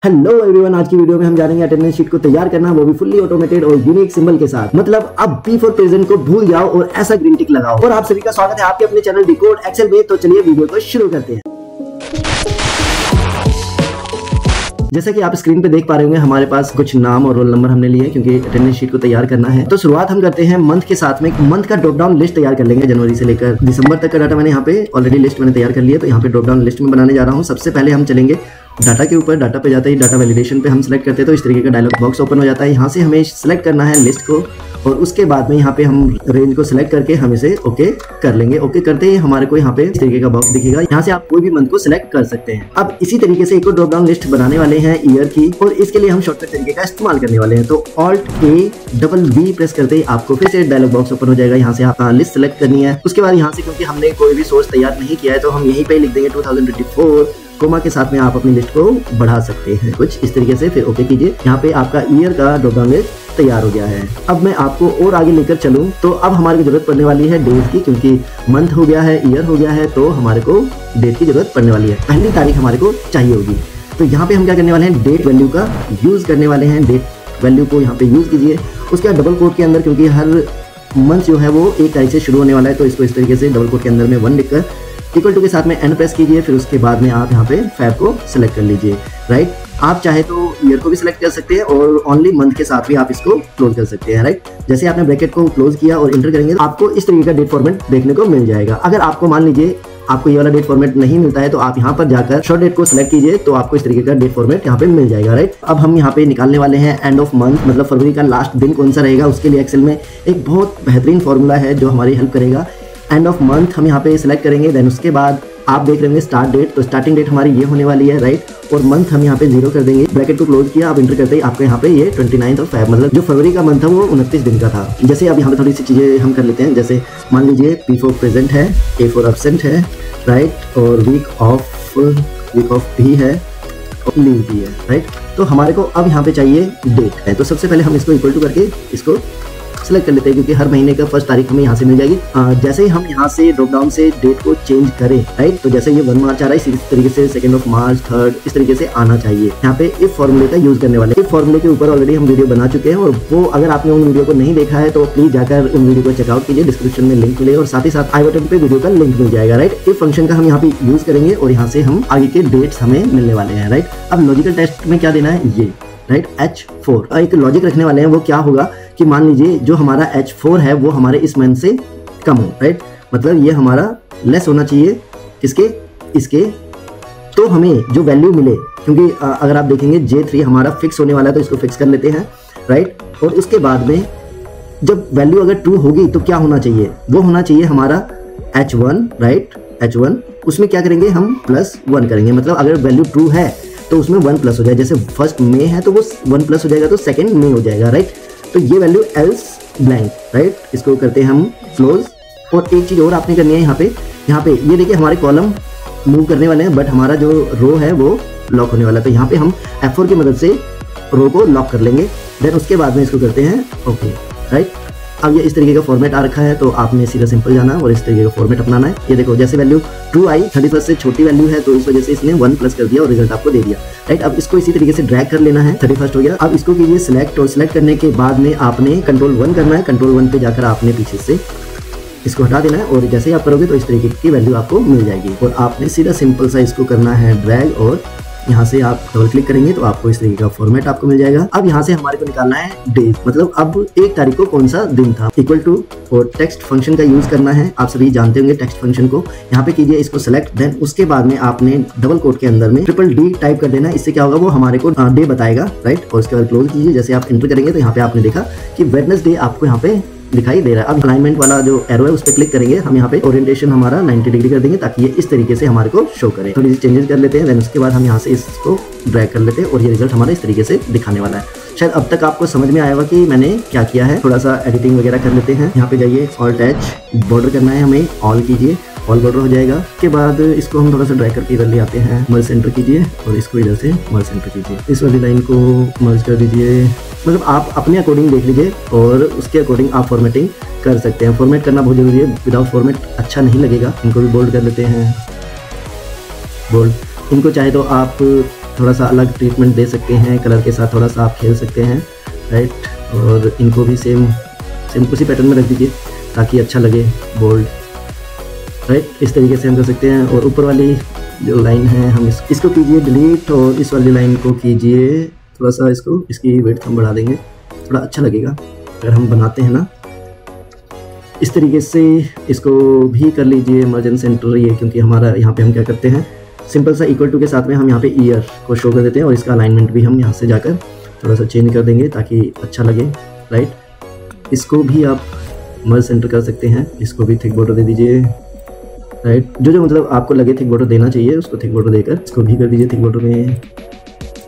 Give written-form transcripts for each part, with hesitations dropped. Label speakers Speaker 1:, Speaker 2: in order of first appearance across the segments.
Speaker 1: Hello everyone, आज की video में हम जानेंगे अटेंडेंस शीट को तैयार करना, वो भी फुल्ली ऑटोमेटेड और यूनिक सिंबल के साथ। मतलब अब बी फॉर प्रेजेंट को भूल जाओ और ऐसा ग्रीन टिक लगाओ। और आप सभी का स्वागत है आपके अपने चैनल डिकोड एक्सेल में। तो चलिए वीडियो को शुरू करते हैं। जैसा कि आप स्क्रीन पे देख पा रहे होंगे, हमारे पास कुछ नाम और रोल नंबर हमने लिए क्योंकि अटेंडेंस शीट को तैयार करना है। तो शुरुआत हम करते हैं मंथ के साथ में। मंथ का ड्रॉप डाउन लिस्ट तैयार कर लेंगे। जनवरी से लेकर दिसंबर तक का डाटा मैंने यहाँ पे ऑलरेडी लिस्ट मैंने तैयार कर लिया, तो यहाँ पे ड्रॉप डाउन लिस्ट में बनाने जा रहा हूँ। सबसे पहले हम चलेंगे डाटा के ऊपर। डाटा पे जाते ही डाटा वैलिडेशन पे हम सिलेक्ट करते हैं, तो इस तरीके का डायलॉग बॉक्स ओपन हो जाता है। यहाँ से हमें सिलेक्ट करना है लिस्ट को और उसके बाद में यहाँ पे हम रेंज को सिलेक्ट करके हम इसे ओके कर लेंगे। ओके करते ही हमारे को यहाँ पे इस तरीके का बॉक्स दिखेगा। यहाँ से आप कोई भी मंथ को सिलेक्ट कर सकते हैं। अब इसी तरीके से एक और ड्रॉप डाउन लिस्ट बनाने वाले हैं ईयर की, और इसके लिए हम शॉर्टकट तरीके का इस्तेमाल करने वाले हैं। तो Alt+A प्रेस करते ही आपको फिर से डायलॉग बॉक्स ओपन हो जाएगा। यहाँ से आप लिस्ट सिलेक्ट करनी है। उसके बाद यहाँ से क्योंकि हमने कोई भी सोर्स तैयार नहीं किया है, तो हम यहीं पे लिख देंगे 2024 कोमा के साथ में। आप अपनी लिस्ट को बढ़ा सकते हैं कुछ इस तरीके से। फिर ओके कीजिए। यहाँ पे आपका ईयर का ड्रॉप डाउन लिस्ट तैयार हो गया है। अब मैं आपको और आगे लेकर चलूं, तो अब हमारी जरूरत पड़ने वाली है डेट की, क्योंकि मंथ हो गया है, ईयर हो गया है, तो हमारे को डेट की जरूरत पड़ने वाली है। पहली तारीख हमारे को चाहिए होगी। तो यहाँ पे हम क्या करने वाले हैं, डेट वैल्यू का यूज करने वाले हैं। डेट वैल्यू को यहाँ पे यूज कीजिए। उसके बाद डबल कोट के अंदर, क्योंकि हर मंथ जो है वो 1 तारीख से शुरू होने वाला है, तो इसको इस तरीके से डबल कोट के अंदर में 1 लिखकर इक्वल टू के साथ में एन प्रेस कीजिए। फिर उसके बाद में आप यहाँ पे फैब को सिलेक्ट कर लीजिए। राइट, आप चाहे तो ईयर को भी सिलेक्ट कर सकते हैं और ओनली मंथ के साथ भी आप इसको क्लोज कर सकते हैं। राइट, जैसे आपने ब्रैकेट को क्लोज किया और इंटर करेंगे तो आपको इस तरीके का डेट फॉर्मेट देखने को मिल जाएगा। अगर आपको मान लीजिए आपको ये वाला डेट फॉर्मेट नहीं मिलता है, तो आप यहाँ पर जाकर शॉर्ट डेट को सिलेक्ट कीजिए, तो आपको इस तरीके का डेट फॉर्मेट यहाँ पे मिल जाएगा। राइट, अब हम यहाँ पे निकालने वाले हैं एंड ऑफ मंथ, मतलब फरवरी का लास्ट दिन कौन सा रहेगा। उसके लिए एक्सेल में एक बहुत बेहतरीन फॉर्मूला है जो हमारी हेल्प करेगा। एंड ऑफ मंथ हम यहाँ पे सिलेक्ट करेंगे। देन उसके बाद आप देख रहे होंगे स्टार्ट डेट, तो स्टार्टिंग डेट हमारी ये होने वाली है। राइट, और मंथ हम यहाँ पे 0 कर देंगे। ब्रैकेट को क्लोज किया, आप इंटर करते ही आपको यहाँ पे ये 29 ऑफ फेब, मतलब जो फरवरी का मंथ था वो 29 दिन का था। जैसे अब यहाँ पे थोड़ी सी चीजें हम कर लेते हैं। जैसे मान लीजिए P फॉर प्रेजेंट है, A फॉर एब्सेंट है, राइट, और वीक ऑफ भी है और लीव भी है। राइट, तो हमारे को अब यहाँ पे चाहिए डेट है। तो सबसे पहले हम इसको इक्वल टू करके इसको सेलेक्ट कर लेते हैं, क्योंकि हर महीने का फर्स्ट तारीख हमें यहाँ से मिल जाएगी। जैसे ही हम यहाँ से ड्रॉप डाउन से डेट को चेंज करें, राइट, तो जैसे ये 1 मार्च आ रहा है, इसी तरीके से 2 ऑफ मार्च, 3 इस तरीके से आना चाहिए। यहाँ पे इफ फॉर्मूले का यूज करने वाले। इफ फॉर्मूले के ऊपर ऑलरेडी हम वीडियो बना चुके हैं, और वो अगर आपने उन वीडियो को नहीं देखा है तो प्लीज जाकर उन वीडियो को चेकआउट कीजिए। डिस्क्रिप्शन में लिंक मिलेगा और साथ ही साथ आई बटन पे वीडियो का लिंक मिल जाएगा। राइट, इफ फंक्शन का हम यहाँ पे यूज करेंगे और यहाँ से हम आगे के डेट्स हमें मिलने वाले हैं। राइट, अब लॉजिकल टेस्ट में क्या देना है, ये राइट H4 एक लॉजिक रखने वाले हैं। वो क्या होगा कि मान लीजिए जो हमारा H4 है वो हमारे इस मंथ से कम हो। राइट, मतलब ये हमारा लेस होना चाहिए किसके, इसके। तो हमें जो वैल्यू मिले, क्योंकि अगर आप देखेंगे J3 हमारा फिक्स होने वाला है, तो इसको फिक्स कर लेते हैं। राइट, और उसके बाद में जब वैल्यू अगर ट्रू होगी तो क्या होना चाहिए, वो होना चाहिए हमारा H1। राइट, H1 उसमें क्या करेंगे हम +1 करेंगे। मतलब अगर वैल्यू ट्रू है तो उसमें 1 प्लस हो जाए। जैसे फर्स्ट में है तो वो 1 प्लस हो जाएगा, तो सेकंड में हो जाएगा। राइट, तो ये वैल्यू एल्स ब्लैंक। राइट, इसको करते हैं हम क्लोज। और एक चीज और आपने करनी है, यहाँ पे ये देखिए हमारे कॉलम मूव करने वाले हैं, बट हमारा जो रो है वो लॉक होने वाला है। तो यहाँ पे हम F4 की मदद से रो को लॉक कर लेंगे। देन उसके बाद में इसको करते हैं ओके। राइट, अब ये इस तरीके का फॉर्मेट आ रखा है, तो आपने सीधा सिंपल जाना और इस तरीके का फॉर्मेट अपनाना है। ये देखो जैसे वैल्यू ट्रू आई, 31 से छोटी वैल्यू है, तो इस वजह से इसने 1 प्लस कर दिया और रिजल्ट आपको दे दिया। राइट, अब इसको इसी तरीके से ड्रैग कर लेना है। 31 हो गया। अब इसको कीजिए सिलेक्ट, और सिलेक्ट करने के बाद में आपने कंट्रोल 1 करना है। कंट्रोल 1 पे जाकर आपने पीछे से इसको हटा देना है, और जैसे ही आप करोगे तो इस तरीके की वैल्यू आपको मिल जाएगी। और आपने सीधा सिंपल सा इसको करना है ड्रैग, और यहाँ से आप डबल क्लिक करेंगे तो आपको इस तरीके का फॉर्मेट आपको मिल जाएगा। अब यहाँ से हमारे को निकालना है डेज, मतलब अब 1 तारीख को कौन सा दिन था। इक्वल टू और टेक्स्ट फंक्शन का यूज करना है। आप सभी जानते होंगे टेक्स्ट फंक्शन को। यहाँ पे कीजिए इसको सेलेक्ट। देन उसके बाद में आपने डबल कोट के अंदर में D टाइप कर देना। इससे क्या होगा, वो हमारे को डे बताएगा। राइट, और उसके बाद क्लोज कीजिए। जैसे आप एंटर करेंगे तो यहाँ पे आपने देखा कि वेडनेसडे आपको यहाँ पे दिखाई दे रहा है। अब अलाइनमेंट वाला जो एरो है उस पर क्लिक करेंगे। हम यहाँ पे ओरिएंटेशन हमारा 90 डिग्री कर देंगे, ताकि ये इस तरीके से हमारे को शो करे। थोड़ी सी चेंजेस कर लेते हैं। देन उसके बाद हम यहाँ से इसको ड्रैग कर लेते हैं, और ये रिजल्ट हमारा इस तरीके से दिखाने वाला है। शायद अब तक आपको समझ में आया होगा कि मैंने क्या किया है। थोड़ा सा एडिटिंग वगैरह कर लेते हैं। यहाँ पे जाइए, Alt+H, बॉर्डर करना है हमें, ऑल कीजिए, ऑल बॉर्डर हो जाएगा। उसके बाद इसको हम थोड़ा सा ड्रैग करके इधर ले आते हैं, मर्ज सेंटर कीजिए, और इसको इधर से मर्ज सेंटर कीजिए। इस वाली लाइन को मर्ज कर दीजिए। मतलब आप अपने अकॉर्डिंग देख लीजिए, और उसके अकॉर्डिंग आप फॉर्मेटिंग कर सकते हैं। फॉर्मेट करना बहुत जरूरी है, विदाउट फॉर्मेट अच्छा नहीं लगेगा। इनको भी बोल्ड कर लेते हैं, बोल्ड। इनको चाहे तो आप थोड़ा सा अलग ट्रीटमेंट दे सकते हैं, कलर के साथ थोड़ा सा आप खेल सकते हैं, राइट। और इनको भी सेम उसी पैटर्न में रख दीजिए ताकि अच्छा लगे, बोल्ड, राइट। इस तरीके से हम कर सकते हैं। और ऊपर वाली जो लाइन है हम इसको कीजिए डिलीट, और इस वाली लाइन को कीजिए थोड़ा सा, इसकी वेट हम बढ़ा देंगे, थोड़ा अच्छा लगेगा अगर हम बनाते हैं ना इस तरीके से। इसको भी कर लीजिए मर्जन सेंटर ये, क्योंकि हमारा यहाँ पे हम क्या करते हैं, सिंपल सा इक्वल टू के साथ में हम यहाँ पे ईयर को शो कर देते हैं, और इसका अलाइनमेंट भी हम यहाँ से जाकर थोड़ा सा चेंज कर देंगे ताकि अच्छा लगे, राइट। इसको भी आप मर्ज सेंटर कर सकते हैं, इसको भी थिक बॉर्डर दे दीजिए, राइट। जो मतलब आपको लगे थिक बॉर्डर देना चाहिए उसको थिक बॉर्डर देकर इसको भी कर दीजिए थिक बॉर्डर में।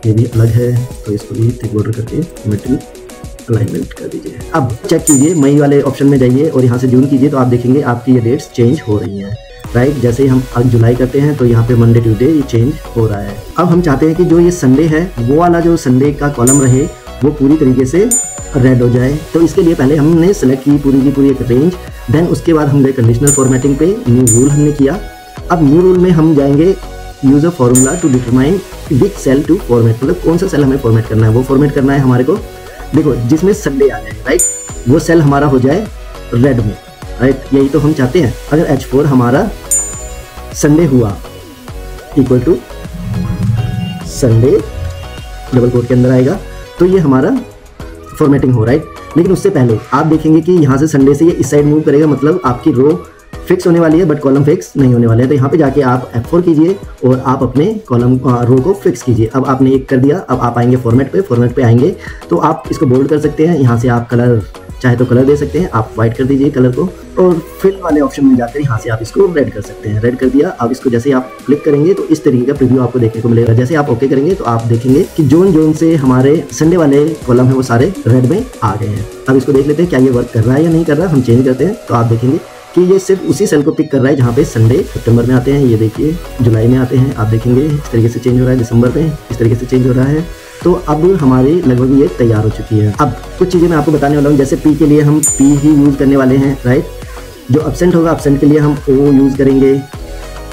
Speaker 1: ये भी अलग है तो इसको भी थिक बॉर्डर करके मिडिल अलाइनमेंट कर दीजिए। अब चेक कीजिए, मई वाले ऑप्शन में जाइए और यहाँ से जून कीजिए, तो आप देखेंगे आपकी ये डेट्स चेंज हो रही हैं, राइट। जैसे ही हम अब जुलाई करते हैं तो यहाँ पे मंडे ट्यूसडे ये चेंज हो रहा है। अब हम चाहते हैं कि जो ये संडे है वो वाला जो संडे का कॉलम रहे वो पूरी तरीके से रेड हो जाए। तो इसके लिए पहले हमने सेलेक्ट की पूरी एक रेंज, देन उसके बाद हम गए कंडीशनल फॉर्मेटिंग पे, न्यू रूल हमने किया। अब न्यू रूल में हम जाएंगे use a formula to determine which cell to format, मतलब कौन सा सेल हमें फॉर्मेट करना है। वो फॉर्मेट करना है हमारे को, देखो जिसमें संडे आ जाए, राइट, वो सेल हमारा हो जाए रेड में, राइट। यही तो हम चाहते हैं। अगर H4 हमारा संडे हुआ equal to Sunday double quote के अंदर आएगा, तो ये हमारा फॉर्मेटिंग हो, राइट। लेकिन उससे पहले आप देखेंगे कि यहाँ से संडे से ये इस साइड मूव करेगा, मतलब आपकी रो फिक्स होने वाली है बट कॉलम फिक्स नहीं होने वाले हैं। तो यहाँ पे जाके आप F4 कीजिए और आप अपने कॉलम रो को फिक्स कीजिए। अब आपने एक कर दिया, अब आप आएंगे फॉर्मेट पे आएंगे तो आप इसको बोल्ड कर सकते हैं। यहाँ से आप कलर चाहे तो कलर दे सकते हैं, आप व्हाइट कर दीजिए कलर को, और फिल वाले ऑप्शन में जाकर यहाँ से आप इसको रेड कर सकते हैं। रेड कर दिया, अब इसको जैसे ही आप क्लिक करेंगे तो इस तरीके का प्रीव्यू आपको देखने को मिलेगा। जैसे आप ओके करेंगे तो आप देखेंगे कि जोन से हमारे संडे वाले कॉलम है वो सारे रेड में आ गए हैं। अब इसको देख लेते हैं क्या ये वर्क कर रहा है या नहीं कर रहा है। हम चेंज करते हैं तो आप देखेंगे कि ये सिर्फ उसी सेल को पिक कर रहा है जहाँ पे संडे सितंबर में आते हैं, ये देखिए जुलाई में आते हैं, आप देखेंगे इस तरीके से चेंज हो रहा है, दिसंबर में इस तरीके से चेंज हो रहा है। तो अब हमारी लगभग ये तैयार हो चुकी है। अब कुछ चीज़ें मैं आपको बताने वाला हूँ, जैसे पी के लिए हम पी ही यूज़ करने वाले हैं, राइट। जो एब्सेंट होगा एब्सेंट के लिए हम ओ यूज़ करेंगे,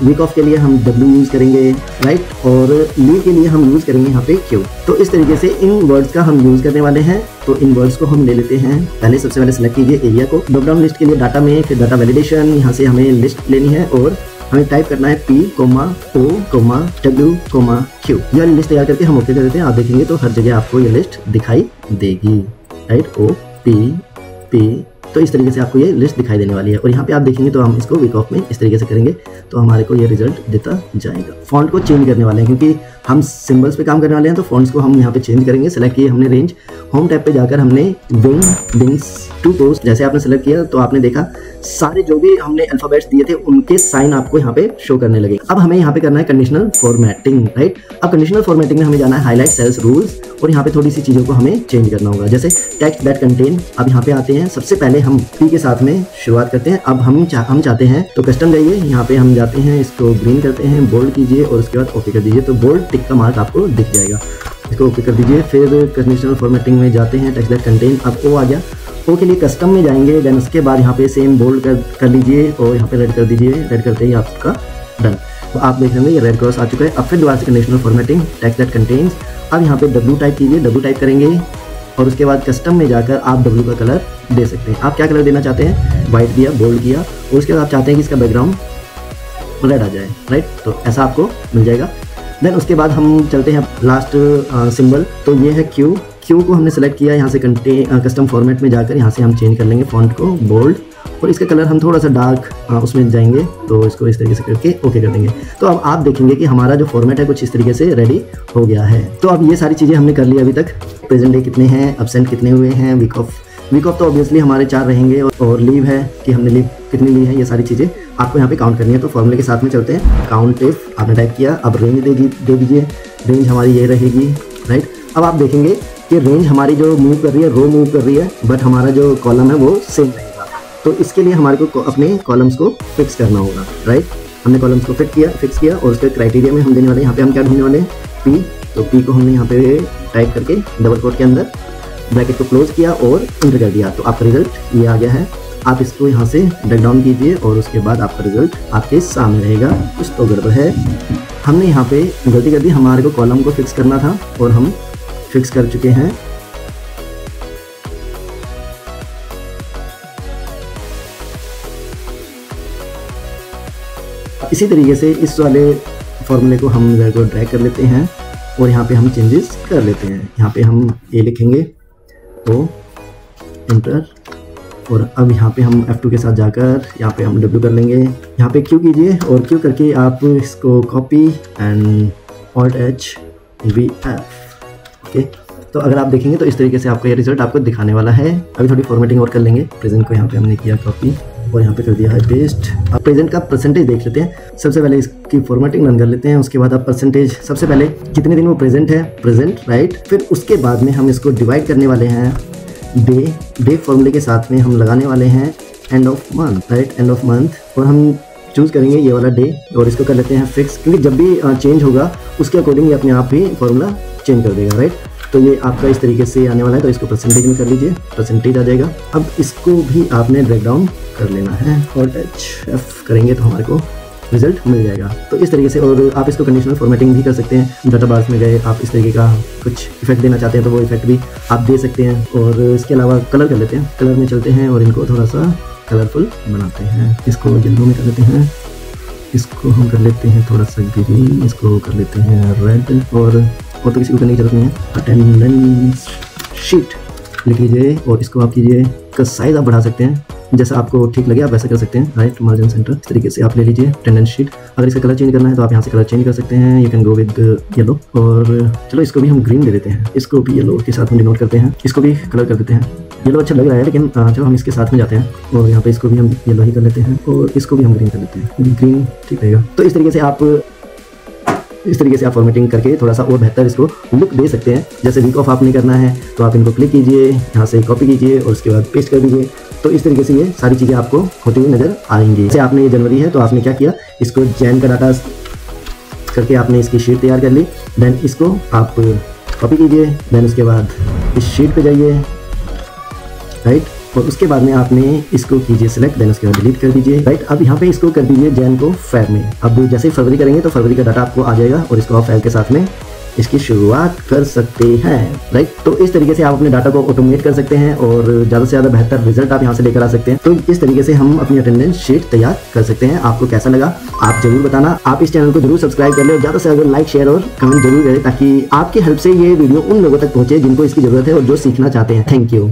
Speaker 1: वीक ऑफ के लिए हम W यूज़ करेंगे, राइट, और लीव के लिए हम यूज़ करेंगे यहाँ पे Q। तो इस तरीके से इन वर्ड्स का हम यूज़ करने वाले हैं। तो इन वर्ड्स को हम ले लेते हैं। पहले सबसे पहले सेलेक्ट कीजिए एरिया को, ड्रॉप डाउन लिस्ट के लिए डाटा में, फिर डाटा वैलिडेशन, यहाँ से हमें लिस्ट लेनी है और हमें टाइप करना है P, O, W, Q। यह लिस्ट तैयार करके हम ओके कर देते हैं। आप देखेंगे तो हर जगह आपको ये लिस्ट दिखाई देगी, राइट, O, P। तो इस तरीके से आपको ये लिस्ट दिखाई देने वाली है। और यहाँ पे आप देखेंगे तो हम इसको वीक ऑफ में इस तरीके से करेंगे तो हमारे को ये रिजल्ट देता जाएगा। फॉन्ट को चेंज करने वाले हैं क्योंकि हम सिंबल्स पे काम करने वाले हैं, तो फॉन्ट्स को हम यहाँ पे चेंज करेंगे। सेलेक्ट किए हमने रेंज, होम टैब पे जाकर हमने विंग्स टू पोस्ट जैसे आपने सेलेक्ट किया तो आपने देखा सारे जो भी हमने अल्फाबेट्स दिए थे उनके साइन आपको यहाँ पे शो करने लगे। अब हमें यहाँ पे करना है कंडीशनल फॉर्मेटिंग, राइट। अब कंडीशनल फॉर्मेटिंग में हमें जाना है हाईलाइट सेल्स रूल्स, और यहाँ पे थोड़ी सी चीज़ों को हमें चेंज करना होगा, जैसे टेक्स्ट दैट कंटेन। अब यहाँ पे आते हैं, सबसे पहले हम पी के साथ में शुरुआत करते हैं। अब हम चाहते हैं तो कस्टम जाइए, यहाँ पे हम जाते हैं, इसको ग्रीन करते हैं, बोल्ड कीजिए और उसके बाद ओके कर दीजिए, तो बोल्ड टिक का मार्क आपको दिख जाएगा। इसको ओके कर दीजिए। फिर कंडीशनल फॉर्मेटिंग में जाते हैं, टेक्स्ट दैट कंटेन। अब ओ आ गया, ओ के लिए कस्टम में जाएंगे, देन उसके बाद यहाँ पे सेम बोल्ड कर लीजिए और यहाँ पे रेड कर दीजिए। रेड करते ही आपका डन, तो आप देख लेंगे ये रेड क्रॉस आ चुका है। अब फिर दोबारा से conditional formatting, text that contains. अब यहाँ पे W टाइप कीजिए, W टाइप करेंगे और उसके बाद कस्टम में जाकर आप W का कलर दे सकते हैं। आप क्या कलर देना चाहते हैं, व्हाइट दिया, बोल्ड किया, और उसके बाद आप चाहते हैं कि इसका बैकग्राउंड रेड आ जाए, राइट, तो ऐसा आपको मिल जाएगा। देन उसके बाद हम चलते हैं लास्ट सिंबल, तो ये है Q को हमने सेलेक्ट किया। यहाँ से कस्टम फॉर्मेट में जाकर यहाँ से हम चेंज कर लेंगे फॉन्ट को बोल्ड, और इसका कलर हम थोड़ा सा डार्क उसमें जाएंगे, तो इसको इस तरीके से करके ओके कर देंगे। तो अब आप देखेंगे कि हमारा जो फॉर्मेट है कुछ इस तरीके से रेडी हो गया है। तो अब ये सारी चीज़ें हमने कर ली अभी तक। प्रेजेंट डे कितने हैं, एब्सेंट कितने हुए हैं, वीक ऑफ तो ऑब्वियसली हमारे 4 रहेंगे, और लीव है कि हमने लीव कितनी ली है, ये सारी चीज़ें आपको यहाँ पे काउंट करनी है। तो फॉर्मूले के साथ में चलते हैं। काउंट इफ आपने टाइप किया, अब रेंज दे दीजिए, रेंज हमारी ये रहेगी, राइट। अब आप देखेंगे कि रेंज हमारी जो मूव कर रही है, रो मूव कर रही है, बट हमारा जो कॉलम है वो सेम रहेगा। तो इसके लिए हमारे को अपने कॉलम्स को फिक्स करना होगा, राइट। हमने कॉलम्स को फिक्स किया और उसके क्राइटेरिया में हम देने वाले हैं, यहाँ पे हम क्या ढूंढने वाले हैं, P। तो P को हमने यहाँ पे टाइप करके डबल कोट के अंदर ब्रैकेट को क्लोज किया और इंटर कर दिया, तो आपका रिजल्ट ये आ गया है। आप इसको यहाँ से ड्रैग डाउन कीजिए और उसके बाद आपका रिजल्ट आपके सामने रहेगा। कुछ तो गड़बड़ है, हमने यहाँ पे गलती कर दी, हमारे को कॉलम को फिक्स करना था और हम फिक्स कर चुके हैं। इसी तरीके से इस वाले फॉर्मूले को हम इधर को ड्रैग कर लेते हैं और यहाँ पे हम चेंजेस कर लेते हैं। यहाँ पे हम ए लिखेंगे, ओ, एंटर, और अब यहाँ पे हम F2 के साथ जाकर यहाँ पे हम W कर लेंगे। यहाँ पे Q कीजिए और Q करके आप इसको copy and Alt H V F। Okay, तो अगर आप देखेंगे तो इस तरीके से आपका ये रिजल्ट आपको दिखाने वाला है। अभी थोड़ी फॉर्मेटिंग और कर लेंगे। प्रेजेंट को यहाँ पे हमने किया कॉपी और यहाँ पे कर दिया है पेस्ट। अब प्रेजेंट का परसेंटेज देख लेते हैं। सबसे पहले इसकी फॉर्मेटिंग रन कर लेते हैं, उसके बाद आप परसेंटेज, सबसे पहले कितने दिन वो प्रेजेंट है, प्रेजेंट, राइट। फिर उसके बाद में हम इसको डिवाइड करने वाले हैं डे फॉर्मूले के साथ में हम लगाने वाले हैं end of month, right, end of month. और हम चूज़ करेंगे ये वाला डे और इसको कर लेते हैं फिक्स, क्योंकि जब भी चेंज होगा उसके अकॉर्डिंग ये अपने आप ही फॉर्मूला चेंज कर देगा, राइट। तो ये आपका इस तरीके से आने वाला है, तो इसको परसेंटेज में कर लीजिए, परसेंटेज आ जाएगा। अब इसको भी आपने ब्रेक डाउन कर लेना है और HF करेंगे तो हमारे को रिजल्ट मिल जाएगा। तो इस तरीके से, और आप इसको कंडीशनल फॉर्मेटिंग भी कर सकते हैं। डाटा बार्स में गए, आप इस तरीके का कुछ इफेक्ट देना चाहते हैं तो वो इफेक्ट भी आप दे सकते हैं। और इसके अलावा कलर कर लेते हैं, कलर में चलते हैं और इनको थोड़ा सा कलरफुल बनाते हैं। इसको येलो में कर लेते हैं, इसको हम कर लेते हैं थोड़ा सा ग्रीन, इसको कर लेते हैं रेड, और तो किसी को करने की जरूरत नहीं है। अटेंडेंस शीट लिख लीजिए और इसको आप कीजिए, इसका साइज आप बढ़ा सकते हैं, जैसा आपको ठीक लगे आप वैसा कर सकते हैं, राइट। मार्जिन सेंटर इस तरीके से आप ले लीजिए। अटेंडेंस शीट, अगर इसका कलर चेंज करना है तो आप यहाँ से कलर चेंज कर सकते हैं। You can go with yellow, और चलो इसको भी हम ग्रीन दे देते हैं, इसको भी येलो के साथ में डिनोट करते हैं, इसको भी कलर कर देते हैं। येलो अच्छा लग रहा है, लेकिन चलो हम इसके साथ में जाते हैं और यहाँ पे इसको भी हम येलो ही कर लेते हैं और इसको भी हम ग्रीन कर लेते हैं, ग्रीन ठीक रहेगा। तो इस तरीके से आप फॉर्मेटिंग करके थोड़ा सा और बेहतर इसको लुक दे सकते हैं। जैसे वीक ऑफ आपने करना है तो आप इनको क्लिक कीजिए, यहाँ से कॉपी कीजिए और उसके बाद पेस्ट कर दीजिए। तो इस तरीके से ये सारी चीज़ें आपको होती हुई नज़र आएंगी। जैसे आपने ये जनवरी है तो आपने क्या किया, इसको जैन का डाटा करके आपने इसकी शीट तैयार कर ली। देन इसको आप कॉपी कीजिए, देन उसके बाद इस शीट पे जाइए, राइट, और उसके बाद में आपने इसको कीजिए सिलेक्ट, देन उसके बाद डिलीट कर दीजिए, राइट। अब यहाँ पे इसको कर दीजिए जैन को फेब में। अब जैसे ही फरवरी करेंगे तो फरवरी का डाटा आपको आ जाएगा और इसको आप फेब के साथ में इसकी शुरुआत कर सकते हैं, राइट। तो इस तरीके से आप अपने डाटा को ऑटोमेट कर सकते हैं और ज़्यादा से ज़्यादा बेहतर रिजल्ट आप यहाँ से लेकर आ सकते हैं। तो इस तरीके से हम अपनी अटेंडेंस शीट तैयार कर सकते हैं। आपको कैसा लगा आप जरूर बताना। आप इस चैनल को जरूर सब्सक्राइब कर ले, ज़्यादा से ज़्यादा लाइक, शेयर और कमेंट जरूर करें, ताकि आपकी हेल्प से ये वीडियो उन लोगों तक पहुँचे जिनको इसकी ज़रूरत है और जो सीखना चाहते हैं। Thank you.